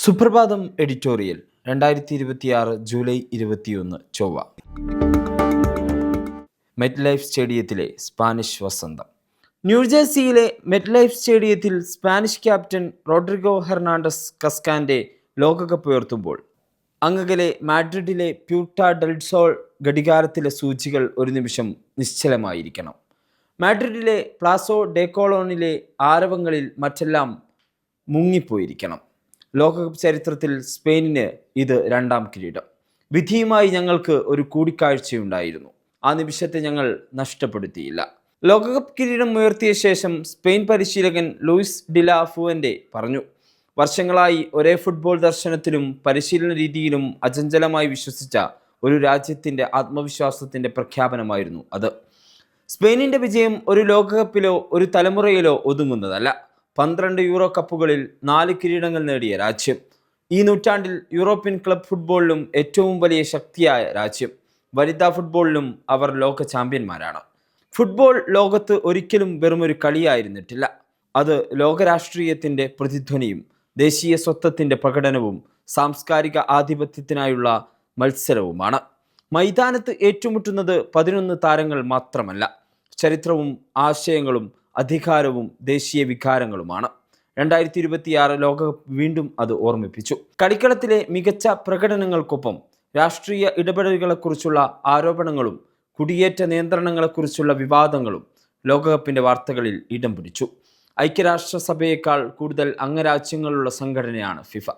സുപ്രഭാതം editorial 2026 July 21 ചൊവ്വ. Met life സ്റ്റേഡിയത്തിലെ സ്പാനിഷ് വസന്തം. ന്യൂജേഴ്സിയിലെ മെറ്റ് ലൈഫ് സ്റ്റേഡിയത്തിൽ സ്പാനിഷ് ക്യാപ്റ്റൻ റോഡ്രിഗോ ഹെർണാണ്ടസ് കസ്കാന്റെ ലോകകപ്പ് ഉയർത്തുമ്പോൾ അങ്ങകലെ മാഡ്രിഡിലെ പ്യൂർട്ട ഡെൽ സോൾ ഘടികാരത്തിലെ സൂചികൾ ഒരു നിമിഷം നിശ്ചലമായിരിക്കണം. മാഡ്രിഡിലെ പ്ലാസോ ഡെ കോളോണിലെ ആരവങ്ങളിൽ മറ്റെല്ലാം മുങ്ങിപ്പോയിരിക്കണം. ലോകകപ്പ് ചരിത്രത്തിൽ സ്പെയിനിന് ഇത് രണ്ടാം കിരീടം. വിധിയുമായി ഞങ്ങൾക്ക് ഒരു കൂടിക്കാഴ്ചയുണ്ടായിരുന്നു. ആ നിമിഷത്തെ ഞങ്ങൾ നഷ്ടപ്പെടുത്തിയില്ല. ലോകകപ്പ് കിരീടം ഉയർത്തിയ ശേഷം സ്പെയിൻ പരിശീലകൻ ലൂയിസ് ഡിലാ ഫുവന്റെ പറഞ്ഞു, വർഷങ്ങളായി ഒരേ ഫുട്ബോൾ ദർശനത്തിലും പരിശീലന രീതിയിലും അചഞ്ചലമായി വിശ്വസിച്ച ഒരു രാജ്യത്തിൻ്റെ ആത്മവിശ്വാസത്തിൻ്റെ പ്രഖ്യാപനമായിരുന്നു അത്. സ്പെയിനിൻ്റെ വിജയം ഒരു ലോകകപ്പിലോ ഒരു തലമുറയിലോ ഒതുങ്ങുന്നതല്ല. 12 യൂറോ കപ്പുകളിൽ 4 കിരീടങ്ങൾ നേടിയ രാജ്യം, ഈ നൂറ്റാണ്ടിൽ യൂറോപ്യൻ ക്ലബ് ഫുട്ബോളിലും ഏറ്റവും വലിയ ശക്തിയായ രാജ്യം. വനിതാ ഫുട്ബോളിലും അവർ ലോക ചാമ്പ്യന്മാരാണ്. ഫുട്ബോൾ ലോകത്ത് ഒരിക്കലും വെറുമൊരു കളിയായിരുന്നിട്ടില്ല. അത് ലോകരാഷ്ട്രീയത്തിൻ്റെ പ്രതിധ്വനിയും ദേശീയ സ്വത്വത്തിൻ്റെ പ്രകടനവും സാംസ്കാരിക ആധിപത്യത്തിനായുള്ള മത്സരവുമാണ്. മൈതാനത്ത് ഏറ്റുമുട്ടുന്നത് 11 താരങ്ങൾ മാത്രമല്ല, ചരിത്രവും ആശയങ്ങളും അധികാരവും ദേശീയ വികാരങ്ങളുമാണ്. 2026 ലോകകപ്പ് വീണ്ടും അത് ഓർമ്മിപ്പിച്ചു. കളിക്കളത്തിലെ മികച്ച പ്രകടനങ്ങൾക്കൊപ്പം രാഷ്ട്രീയ ഇടപെടലുകളെക്കുറിച്ചുള്ള ആരോപണങ്ങളും കുടിയേറ്റ നിയന്ത്രണങ്ങളെക്കുറിച്ചുള്ള വിവാദങ്ങളും ലോകകപ്പിൻ്റെ വാർത്തകളിൽ ഇടം പിടിച്ചു. ഐക്യരാഷ്ട്രസഭയേക്കാൾ കൂടുതൽ അംഗരാജ്യങ്ങളുള്ള സംഘടനയാണ് ഫിഫ.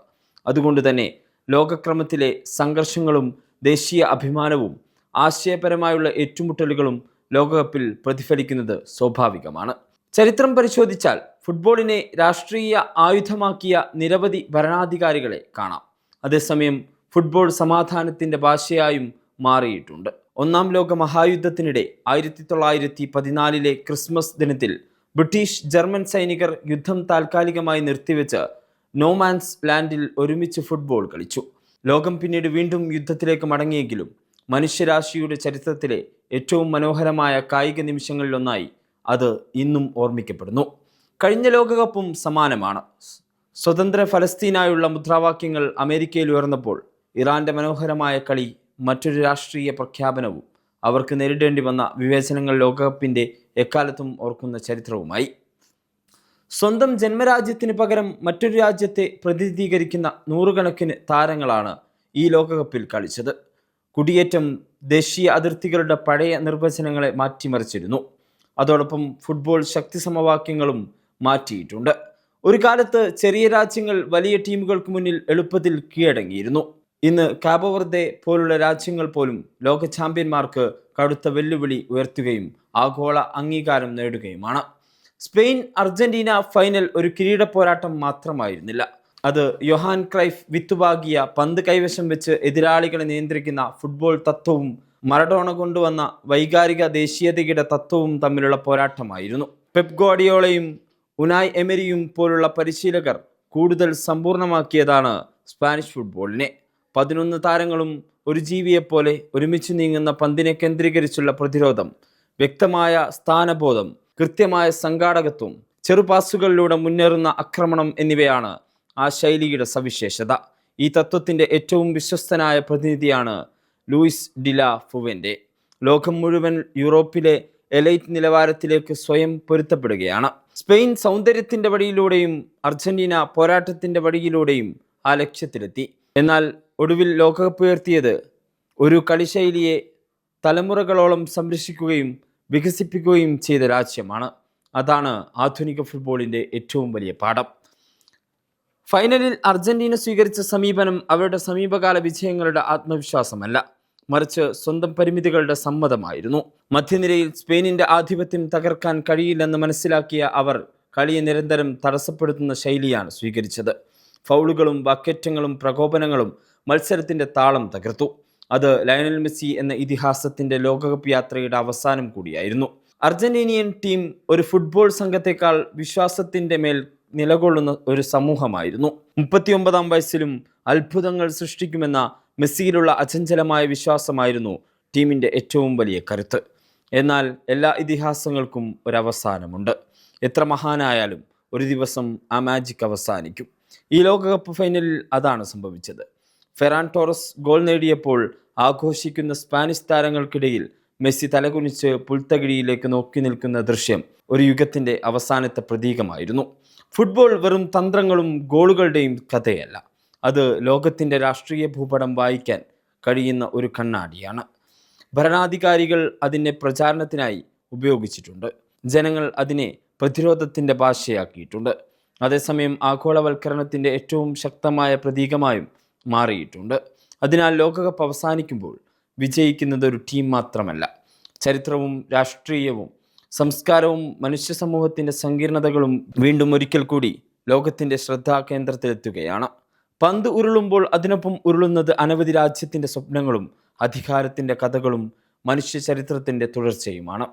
അതുകൊണ്ട് തന്നെ ലോകക്രമത്തിലെ സംഘർഷങ്ങളും ദേശീയ അഭിമാനവും ആശയപരമായുള്ള ഏറ്റുമുട്ടലുകളും ലോകകപ്പിൽ പ്രതിഫലിക്കുന്നത് സ്വാഭാവികമാണ്. ചരിത്രം പരിശോധിച്ചാൽ ഫുട്ബോളിനെ രാഷ്ട്രീയ ആയുധമാക്കിയ നിരവധി ഭരണാധികാരികളെ കാണാം. അതേസമയം ഫുട്ബോൾ സമാധാനത്തിൻ്റെ ഭാഷയായും മാറിയിട്ടുണ്ട്. ഒന്നാം ലോക മഹായുദ്ധത്തിനിടെ 1914 ക്രിസ്മസ് ദിനത്തിൽ ബ്രിട്ടീഷ് ജർമ്മൻ സൈനികർ യുദ്ധം താൽക്കാലികമായി നിർത്തിവെച്ച് നോമാൻസ് ലാൻഡിൽ ഒരുമിച്ച് ഫുട്ബോൾ കളിച്ചു. ലോകം പിന്നീട് വീണ്ടും യുദ്ധത്തിലേക്ക് മടങ്ങിയെങ്കിലും മനുഷ്യരാശിയുടെ ചരിത്രത്തിലെ ഏറ്റവും മനോഹരമായ കായിക നിമിഷങ്ങളിലൊന്നായി അത് ഇന്നും ഓർമ്മിക്കപ്പെടുന്നു. കഴിഞ്ഞ ലോകകപ്പും സമാനമാണ്. സ്വതന്ത്ര ഫലസ്തീനായുള്ള മുദ്രാവാക്യങ്ങൾ അമേരിക്കയിൽ ഉയർന്നപ്പോൾ ഇറാന്റെ മനോഹരമായ കളി മറ്റൊരു രാഷ്ട്രീയ പ്രഖ്യാപനവും അവർക്ക് നേരിടേണ്ടി വന്ന വിവേചനങ്ങൾ ലോകകപ്പിൻ്റെ എക്കാലത്തും ഓർക്കുന്ന ചരിത്രവുമായി. സ്വന്തം ജന്മരാജ്യത്തിന് പകരം മറ്റൊരു രാജ്യത്തെ പ്രതിനിധീകരിക്കുന്ന നൂറുകണക്കിന് താരങ്ങളാണ് ഈ ലോകകപ്പിൽ കളിച്ചത്. കുടിയേറ്റം ദേശീയ അതിർത്തികളുടെ പഴയ നിർവചനങ്ങളെ മാറ്റിമറിച്ചിരുന്നു. അതോടൊപ്പം ഫുട്ബോൾ ശക്തി സമവാക്യങ്ങളും മാറ്റിയിട്ടുണ്ട്. ഒരു കാലത്ത് ചെറിയ രാജ്യങ്ങൾ വലിയ ടീമുകൾക്ക് മുന്നിൽ എളുപ്പത്തിൽ കീഴടങ്ങിയിരുന്നു. ഇന്ന് കാബോ വെർദെ പോലുള്ള രാജ്യങ്ങൾ പോലും ലോക ചാമ്പ്യന്മാർക്ക് കടുത്ത വെല്ലുവിളി ഉയർത്തുകയും ആഗോള അംഗീകാരം നേടുകയുമാണ്. സ്പെയിൻ അർജന്റീന ഫൈനൽ ഒരു കിരീട പോരാട്ടം മാത്രമായിരുന്നില്ല. അത് യോഹാൻ ക്രൈഫ് വിത്തുപാകിയ പന്ത് കൈവശം വെച്ച് എതിരാളികളെ നിയന്ത്രിക്കുന്ന ഫുട്ബോൾ തത്വവും മറഡോണ കൊണ്ടുവന്ന വൈകാരിക ദേശീയതയുടെ തത്വവും തമ്മിലുള്ള പോരാട്ടമായിരുന്നു. പെപ് ഗോഡിയോളയും ഉനായ് എമരിയും പോലുള്ള പരിശീലകർ കൂടുതൽ സമ്പൂർണ്ണമാക്കിയതാണ് സ്പാനിഷ് ഫുട്ബോളിനെ. 11 താരങ്ങളും ഒരു ജീവിയെപ്പോലെ ഒരുമിച്ച് നീങ്ങുന്ന പന്തിനെ കേന്ദ്രീകരിച്ചുള്ള പ്രതിരോധം, വ്യക്തമായ സ്ഥാനബോധം, കൃത്യമായ സംഘാടകത്വം, ചെറുപാസുകളിലൂടെ മുന്നേറുന്ന ആക്രമണം എന്നിവയാണ് ആ ശൈലിയുടെ സവിശേഷത. ഈ തത്വത്തിൻ്റെ ഏറ്റവും വിശ്വസ്തനായ പ്രതിനിധിയാണ് ലൂയിസ് ഡിലാ ഫുവന്റെ. ലോകം മുഴുവൻ യൂറോപ്പിലെ എലൈറ്റ് നിലവാരത്തിലേക്ക് സ്വയം പൊരുത്തപ്പെടുകയാണ്. സ്പെയിൻ സൗന്ദര്യത്തിൻ്റെ വഴിയിലൂടെയും അർജന്റീന പോരാട്ടത്തിൻ്റെ വഴിയിലൂടെയും ആ ലക്ഷ്യത്തിലെത്തി. എന്നാൽ ഒടുവിൽ ലോകകപ്പ് ഉയർത്തിയത് ഒരു കളിശൈലിയെ തലമുറകളോളം സംരക്ഷിക്കുകയും വികസിപ്പിക്കുകയും ചെയ്ത രാജ്യമാണ്. അതാണ് ആധുനിക ഫുട്ബോളിൻ്റെ ഏറ്റവും വലിയ പാഠം. ഫൈനലിൽ അർജന്റീന സ്വീകരിച്ച സമീപനം അവരുടെ സമീപകാല വിജയങ്ങളുടെ ആത്മവിശ്വാസമല്ല, മറിച്ച് സ്വന്തം പരിമിതികളുടെ സമ്മതമായിരുന്നു. മധ്യനിരയിൽ സ്പെയിനിൻ്റെ ആധിപത്യം തകർക്കാൻ കഴിയില്ലെന്ന് മനസ്സിലാക്കിയ അവർ കളിയെ നിരന്തരം തടസ്സപ്പെടുത്തുന്ന ശൈലിയാണ് സ്വീകരിച്ചത്. ഫൗളുകളും വാക്കേറ്റങ്ങളും പ്രകോപനങ്ങളും മത്സരത്തിൻ്റെ താളം തകർത്തു. അത് ലയണൽ മെസ്സി എന്ന ഇതിഹാസത്തിൻ്റെ ലോകകപ്പ് യാത്രയുടെ അവസാനം കൂടിയായിരുന്നു. അർജന്റീനിയൻ ടീം ഒരു ഫുട്ബോൾ സംഘത്തെക്കാൾ വിശ്വാസത്തിൻ്റെ മേൽ നിലകൊള്ളുന്ന ഒരു സമൂഹമായിരുന്നു. 39-ാം വയസ്സിലും അത്ഭുതങ്ങൾ സൃഷ്ടിക്കുമെന്ന മെസ്സിയിലുള്ള അചഞ്ചലമായ വിശ്വാസമായിരുന്നു ടീമിൻ്റെ ഏറ്റവും വലിയ കരുത്ത്. എന്നാൽ എല്ലാ ഇതിഹാസങ്ങൾക്കും ഒരവസാനമുണ്ട്. എത്ര മഹാനായാലും ഒരു ദിവസം ആ മാജിക് അവസാനിക്കും. ഈ ലോകകപ്പ് ഫൈനലിൽ അതാണ് സംഭവിച്ചത്. ഫെറാൻ ടോറസ് ഗോൾ നേടിയപ്പോൾ ആഘോഷിക്കുന്ന സ്പാനിഷ് താരങ്ങൾക്കിടയിൽ മെസ്സി തലകുനിച്ച് പുൽത്തകിടിയിലേക്ക് നോക്കി നിൽക്കുന്ന ദൃശ്യം ഒരു യുഗത്തിൻ്റെ അവസാനത്തെ പ്രതീകമായിരുന്നു. ഫുട്ബോൾ വെറും തന്ത്രങ്ങളും ഗോളുകളുടെയും കഥയല്ല. അത് ലോകത്തിൻ്റെ രാഷ്ട്രീയ ഭൂപടം വായിക്കാൻ കഴിയുന്ന ഒരു കണ്ണാടിയാണ്. ഭരണാധികാരികൾ അതിനെ പ്രചാരണത്തിനായി ഉപയോഗിച്ചിട്ടുണ്ട്. ജനങ്ങൾ അതിനെ പ്രതിരോധത്തിൻ്റെ ഭാഷയാക്കിയിട്ടുണ്ട്. അതേസമയം ആഗോളവൽക്കരണത്തിൻ്റെ ഏറ്റവും ശക്തമായ പ്രതീകമായും മാറിയിട്ടുണ്ട്. അതിനാൽ ലോകകപ്പ് അവസാനിക്കുമ്പോൾ വിജയിക്കുന്നത് ഒരു ടീം മാത്രമല്ല, ചരിത്രവും രാഷ്ട്രീയവും സംസ്കാരവും മനുഷ്യ സമൂഹത്തിൻ്റെ സങ്കീർണതകളും വീണ്ടും ഒരിക്കൽ കൂടി ലോകത്തിൻ്റെ ശ്രദ്ധാകേന്ദ്രത്തിലെത്തുകയാണ്. പന്ത് ഉരുളുമ്പോൾ അതിനൊപ്പം ഉരുളുന്നത് അനവധി രാജ്യത്തിൻ്റെ സ്വപ്നങ്ങളും അധികാരത്തിൻ്റെ കഥകളും മനുഷ്യ ചരിത്രത്തിൻ്റെ തുടർച്ചയുമാണ്.